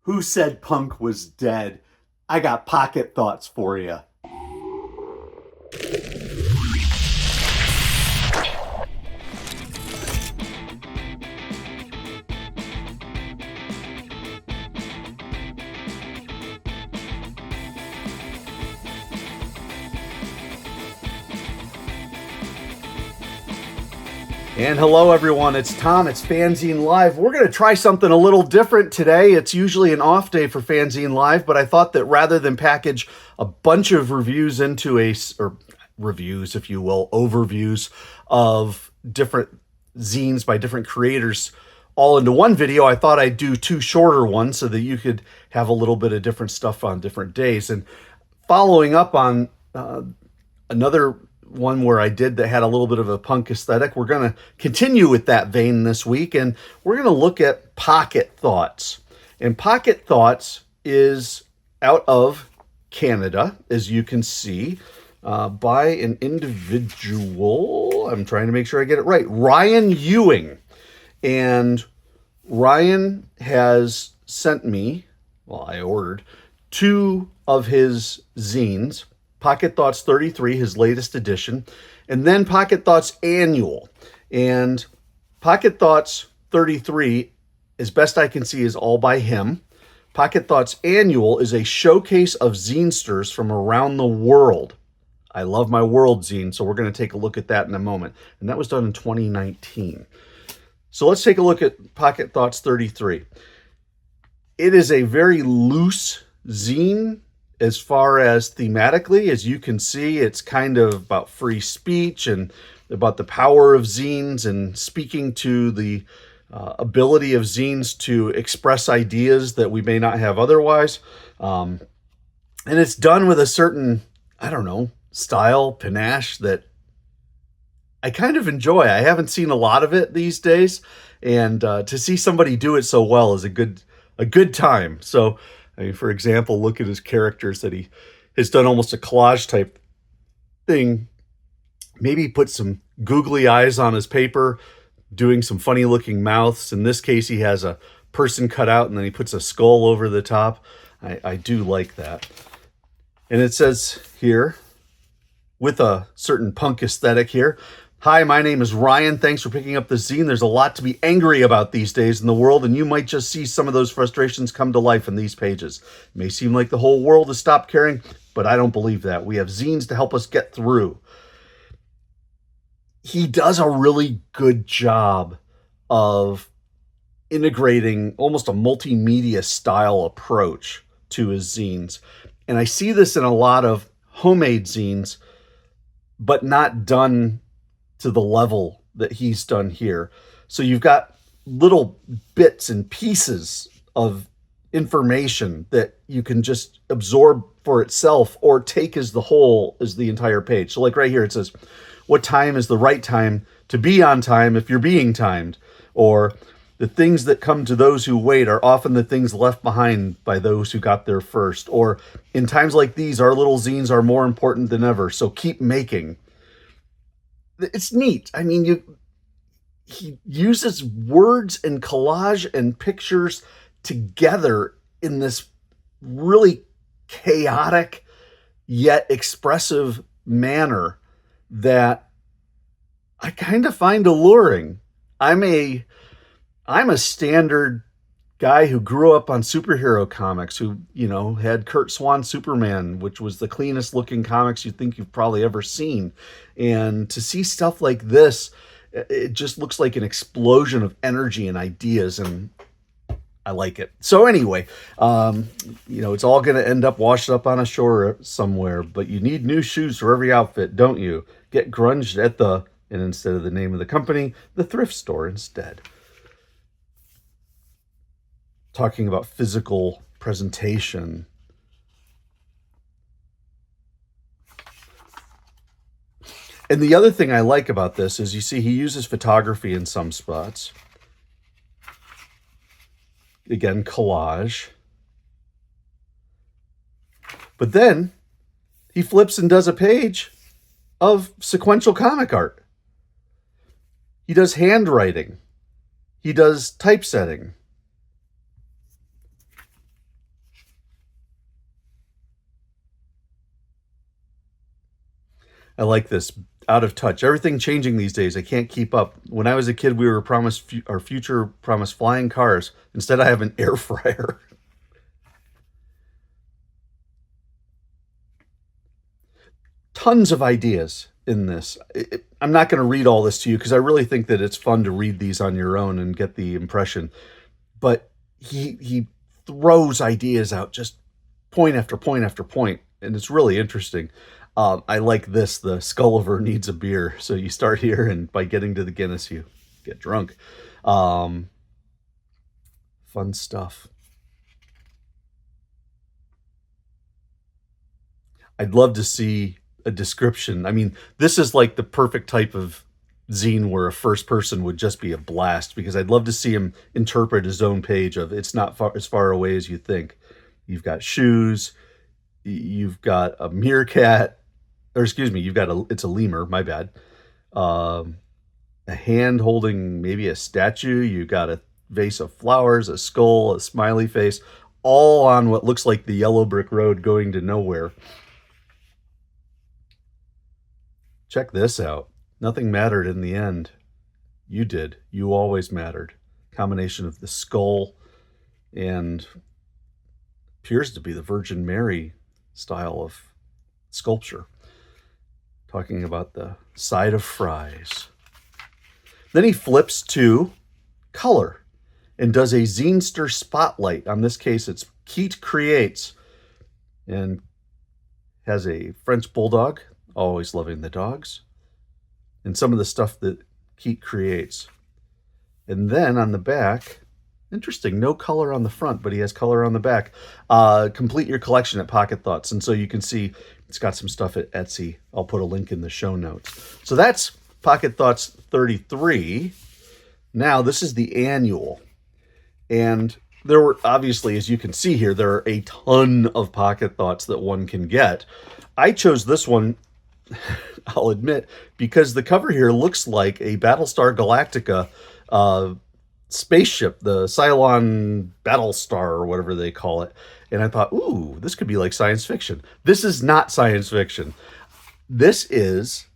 Who said punk was dead? I got pocket thoughts for you. And hello everyone, it's Tom, it's FANzine Live. We're going to try something a little different today. It's usually an off day for FANzine Live, but I thought that rather than package a bunch of reviews into or reviews, if you will, overviews of different zines by different creators all into one video, I thought I'd do two shorter ones so that you could have a little bit of different stuff on different days. And following up on another one where I did that had a little bit of a punk aesthetic, we're going to continue with that vein this week, and we're going to look at Pocket Thoughts. And Pocket Thoughts is out of Canada, as you can see, by an individual. I'm trying to make sure I get it right. Ryan Ewing. And Ryan has sent me, well, I ordered 2 of his zines. Pocket Thoughts 33, his latest edition, and then Pocket Thoughts Annual. And Pocket Thoughts 33, as best I can see, is all by him. Pocket Thoughts Annual is a showcase of zinesters from around the world. I love my world zine, so we're going to take a look at that in a moment. And that was done in 2019. So let's take a look at Pocket Thoughts 33. It is a very loose zine. As far as thematically, as you can see, it's kind of about free speech and about the power of zines and speaking to the ability of zines to express ideas that we may not have otherwise. And it's done with a certain, I don't know, style, panache that I kind of enjoy. I haven't seen a lot of it these days, and to see somebody do it so well is a good time. So, I mean, for example, look at his characters that he has done almost a collage type thing. Maybe put some googly eyes on his paper, doing some funny looking mouths. In this case, he has a person cut out and then he puts a skull over the top. I do like that. And it says here, with a certain punk aesthetic here, "Hi, my name is Ryan. Thanks for picking up the zine. There's a lot to be angry about these days in the world, and you might just see some of those frustrations come to life in these pages. It may seem like the whole world has stopped caring, but I don't believe that. We have zines to help us get through." He does a really good job of integrating almost a multimedia style approach to his zines. And I see this in a lot of homemade zines, but not done to the level that he's done here. So you've got little bits and pieces of information that you can just absorb for itself or take as the whole as the entire page. So like right here, it says, "What time is the right time to be on time if you're being timed?" Or, "The things that come to those who wait are often the things left behind by those who got there first." Or, "In times like these, our little zines are more important than ever, so keep making." It's neat. I mean, he uses words and collage and pictures together in this really chaotic yet expressive manner that I kind of find alluring. I'm a standard guy who grew up on superhero comics, who, had Kurt Swan Superman, which was the cleanest looking comics you think you've probably ever seen. And to see stuff like this, it just looks like an explosion of energy and ideas, and I like it. So anyway, it's all going to end up washed up on a shore somewhere, but you need new shoes for every outfit, don't you? Get grunged at and instead of the name of the company, the thrift store instead. Talking about physical presentation. And the other thing I like about this is, you see, he uses photography in some spots. Again, collage. But then he flips and does a page of sequential comic art. He does handwriting. He does typesetting. I like this. Out of touch. Everything changing these days. I can't keep up. When I was a kid, we were promised our future promised flying cars. Instead, I have an air fryer. Tons of ideas in this. I'm not going to read all this to you because I really think that it's fun to read these on your own and get the impression. But he throws ideas out, just point after point after point, and it's really interesting. I like this. The Skulliver needs a beer. So you start here, and by getting to the Guinness, you get drunk. Fun stuff. I'd love to see a description. I mean, this is like the perfect type of zine where a first person would just be a blast, because I'd love to see him interpret his own page of "It's not far, as far away as you think." You've got shoes. You've got a meerkat. Or excuse me, it's a lemur, my bad. A hand holding maybe a statue. You got a vase of flowers, a skull, a smiley face, all on what looks like the yellow brick road going to nowhere. Check this out. Nothing mattered in the end. You did. You always mattered. Combination of the skull and appears to be the Virgin Mary style of sculpture. Talking about the side of fries. Then he flips to color and does a Zinester spotlight. On this case, it's Keat Creates, and has a French bulldog, always loving the dogs, and some of the stuff that Keat creates. And then on the back, interesting, no color on the front, but he has color on the back. Complete your collection at Pocket Thoughts. And so you can see it's got some stuff at Etsy. I'll put a link in the show notes. So that's Pocket Thoughts 33. Now this is the annual. And there were, obviously, as you can see here, there are a ton of Pocket Thoughts that one can get. I chose this one, I'll admit, because the cover here looks like a Battlestar Galactica spaceship, the Cylon Battlestar or whatever they call it. And I thought, ooh, this could be like science fiction. This is not science fiction. This is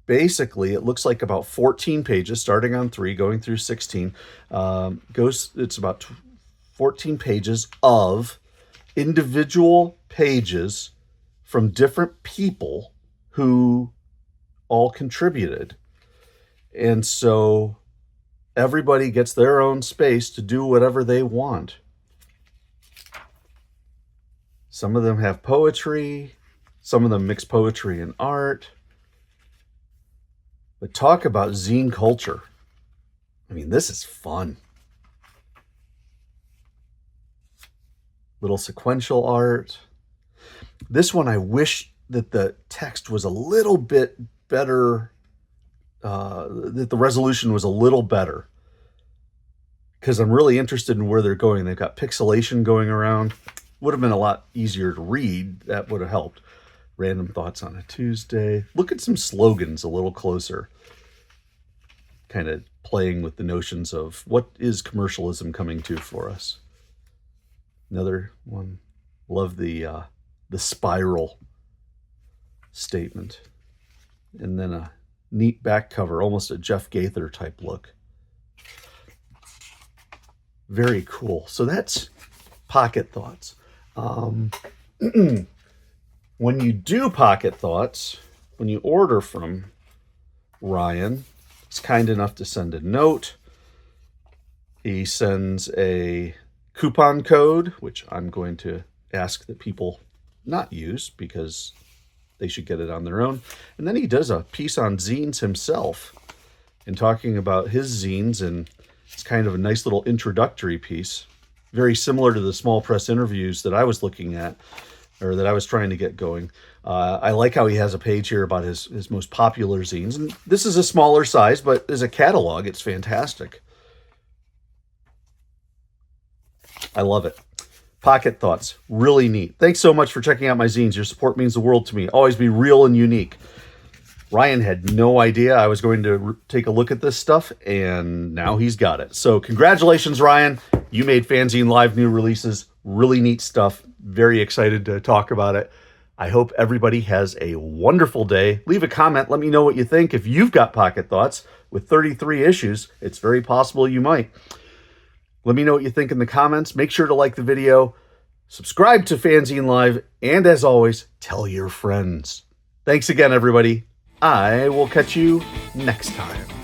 basically, it looks like about 14 pages, starting on 3, going through 16. It's about 14 pages of individual pages from different people who all contributed. And so everybody gets their own space to do whatever they want. Some of them have poetry. Some of them mix poetry and art. But talk about zine culture. I mean, this is fun. Little sequential art. This one, I wish that the text was a little bit better, that the resolution was a little better, because I'm really interested in where they're going. They've got pixelation going around. Would have been a lot easier to read. That would have helped. Random thoughts on a Tuesday. Look at some slogans a little closer. Kind of playing with the notions of what is commercialism coming to for us. Another one. Love the spiral statement. And then a neat back cover, almost a Jeff Gaither type look. Very cool. So that's Pocket Thoughts. When you do Pocket Thoughts, when you order from Ryan, he's kind enough to send a note. He sends a coupon code, which I'm going to ask that people not use because they should get it on their own. And then he does a piece on zines himself and talking about his zines, and it's kind of a nice little introductory piece, very similar to the small press interviews that I was looking at, or that I was trying to get going. I like how he has a page here about his most popular zines. And this is a smaller size, but as a catalog, it's fantastic. I love it. Pocket Thoughts, really neat. Thanks so much for checking out my zines. Your support means the world to me. Always be real and unique. Ryan had no idea I was going to take a look at this stuff, and now he's got it. So congratulations, Ryan. You made FANzine Live New Releases. Really neat stuff. Very excited to talk about it. I hope everybody has a wonderful day. Leave a comment. Let me know what you think. If you've got Pocket Thoughts with 33 issues, it's very possible you might. Let me know what you think in the comments. Make sure to like the video, subscribe to FANzine Live, and as always, tell your friends. Thanks again, everybody. I will catch you next time.